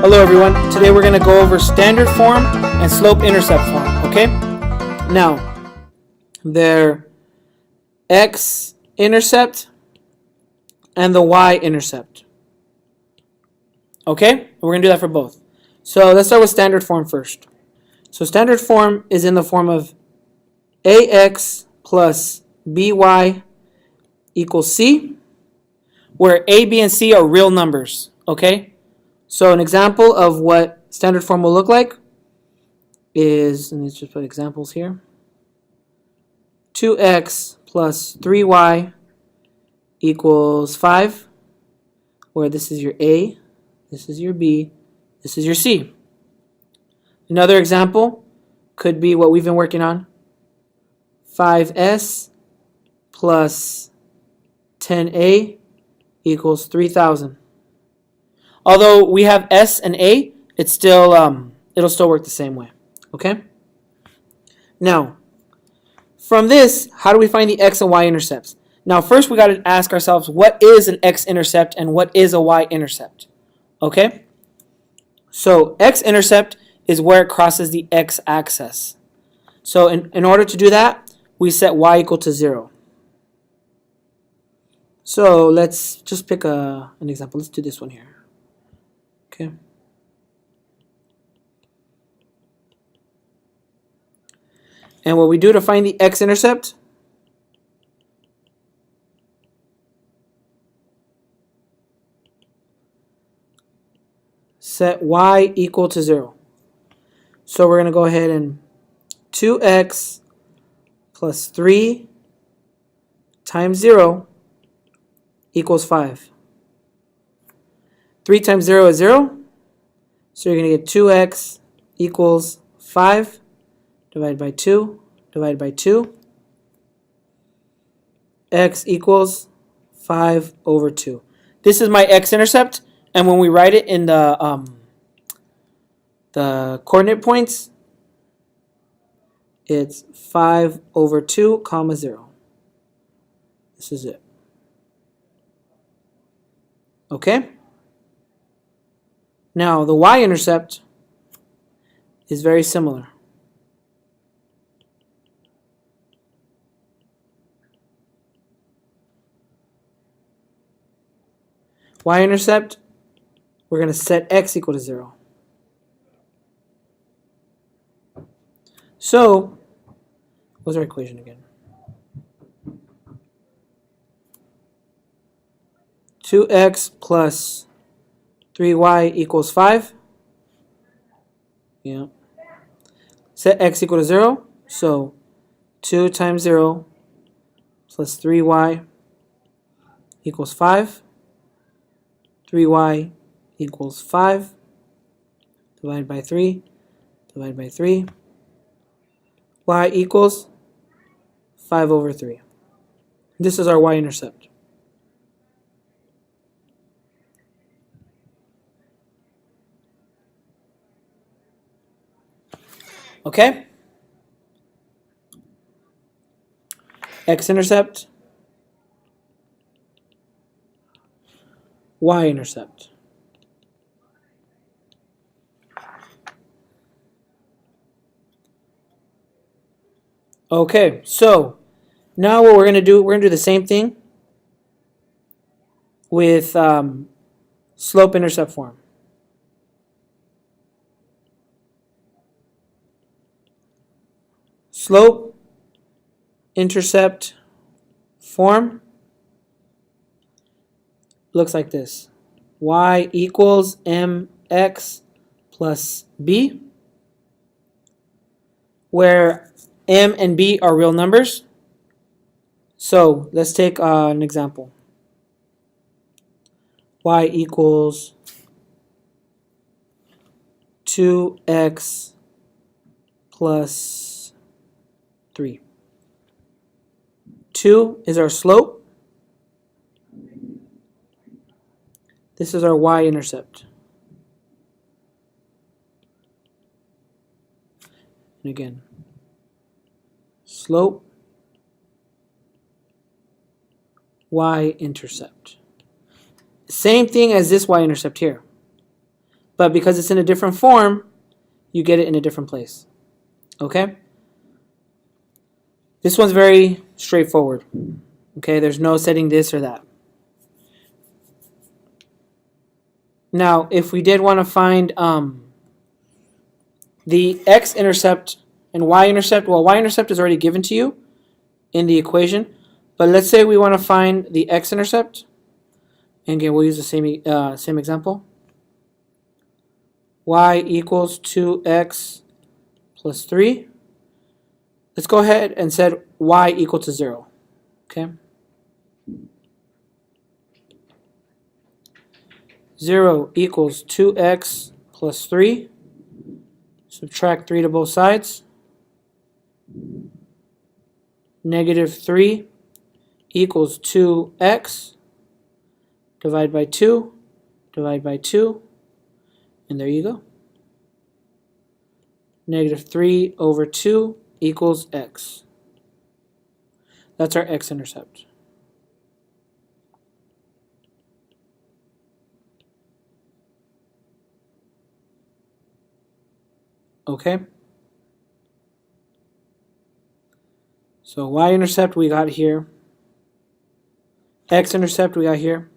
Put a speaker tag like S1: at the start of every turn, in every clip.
S1: Hello everyone, today we're going to go over standard form and slope-intercept form, okay? Now, their x-intercept and the y-intercept, okay? We're going to do that for both. So let's start with standard form first. So standard form is in the form of ax plus by equals c, where a, b, and c are real numbers, okay? So an example of what standard form will look like is, and let's just put examples here, 2x plus 3y equals 5, where this is your a, this is your b, this is your c. Another example could be what we've been working on, 5s plus 10a equals 3,000. Although we have S and A, it's still it'll still work the same way. Okay? Now, from this, how do we find the x and y intercepts? Now, first we got to ask ourselves, what is an x-intercept and what is a y-intercept? Okay? So, x-intercept is where it crosses the x-axis. So, in order to do that, we set y equal to 0. So, let's just pick an example. Let's do this one here. Okay. And what we do to find the x-intercept, set y equal to 0. So we're going to go ahead and 2x plus 3 times 0 equals 5. 3 times 0 is 0, so you're going to get 2x equals 5 divided by 2 divided by 2. X equals 5 over 2. This is my x-intercept, and when we write it in the coordinate points, it's 5 over 2 comma 0. This is it. Okay? Now, the y-intercept is very similar. Y-intercept, we're going to set x equal to 0. So, what's our equation again? 2x plus 3y equals 5. Yeah. Set x equal to 0. So 2 times 0 plus 3y equals 5. 3y equals 5. Divide by 3. Divide by 3. Y equals 5 over 3. This is our y-intercept. Okay? X-intercept, y-intercept. Okay, so now what we're going to do the same thing with slope-intercept form. Slope-intercept form looks like this. Y equals mx plus b, where m and b are real numbers. So let's take an example. Y equals 2x plus 3. 2 is our slope. This is our y-intercept. And again, slope, y-intercept. Same thing as this y-intercept here. but because it's in a different form, you get it in a different place. Okay? This one's very straightforward. Okay, there's no setting this or that. Now, if we did want to find the x-intercept and y-intercept, well, y-intercept is already given to you in the equation, but let's say we want to find the x-intercept. And again, we'll use the same example. Y equals 2x plus 3. Let's go ahead and set y equal to 0. Okay? 0 equals 2x plus 3. Subtract 3 to both sides. Negative 3 equals 2x. Divide by 2. Divide by 2. And there you go. Negative 3 over 2 equals x. That's our x-intercept. Okay? So y-intercept we got here. X-intercept we got here.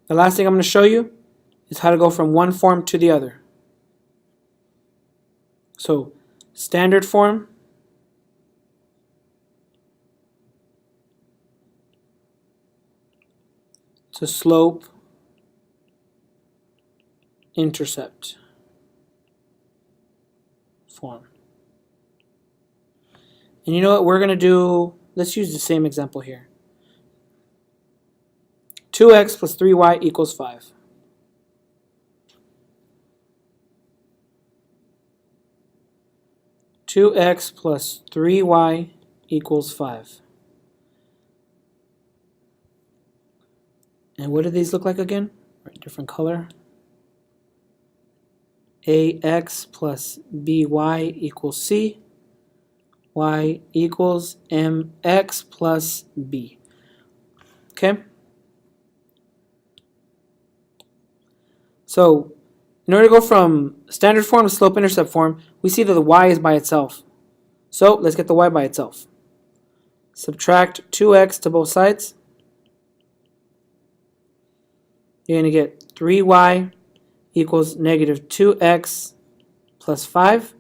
S1: The last thing I'm going to show you is how to go from one form to the other. So, standard form to slope-intercept form. And you know what we're going to do? Let's use the same example here. 2x plus 3y equals 5. Two x plus 3y equals 5. And what do these look like again? Right, different color. Ax plus by equals c. Y equals mx plus b. Okay? So, in order to go from standard form to slope-intercept form, we see that the y is by itself. So, let's get the y by itself. Subtract 2x to both sides. You're going to get 3y equals negative 2x plus 5.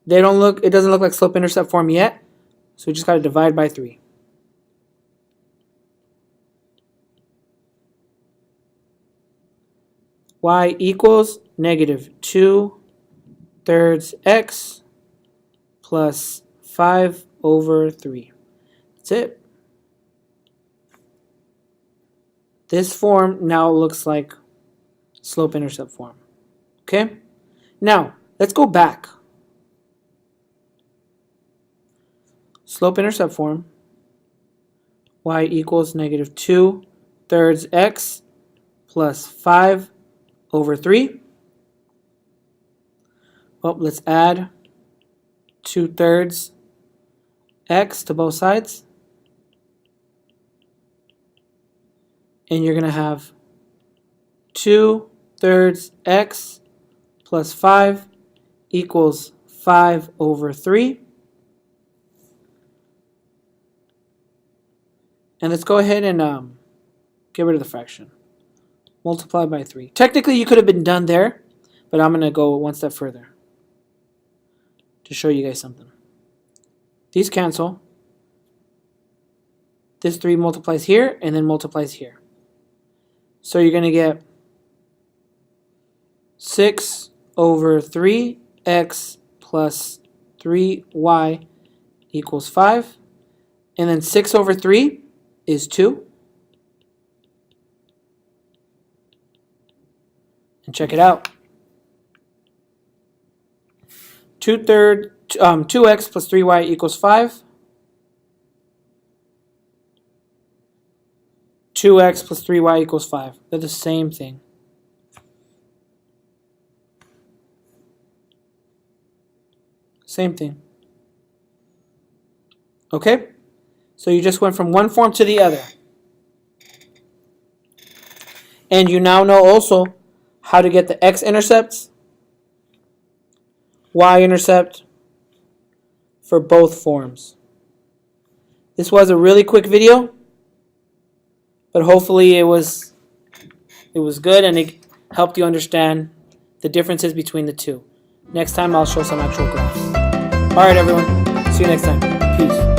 S1: It doesn't look like slope-intercept form yet, so we just got to divide by 3. Y equals negative 2/3 x plus 5 over 3. That's it. This form now looks like slope-intercept form. Okay? Now, let's go back. Slope-intercept form, y equals negative 2/3 x plus 5 over 3. Well, let's add 2/3 x to both sides. And you're going to have 2/3 x plus 5 equals 5 over 3. And let's go ahead and get rid of the fraction. Multiply by 3. Technically, you could have been done there, but I'm going to go one step further to show you guys something. These cancel. This 3 multiplies here and then multiplies here. So you're going to get 6 over 3x plus 3y equals 5. And then 6 over 3 is 2. And check it out. 2x plus 3y equals 5. 2x plus 3y equals 5. They're the same thing. Same thing. Okay? So you just went from one form to the other. And you now know also how to get the x-intercepts, y-intercept for both forms. This was a really quick video, but hopefully it was good and it helped you understand the differences between the two. Next time I'll show some actual graphs. Alright everyone, see you next time. Peace.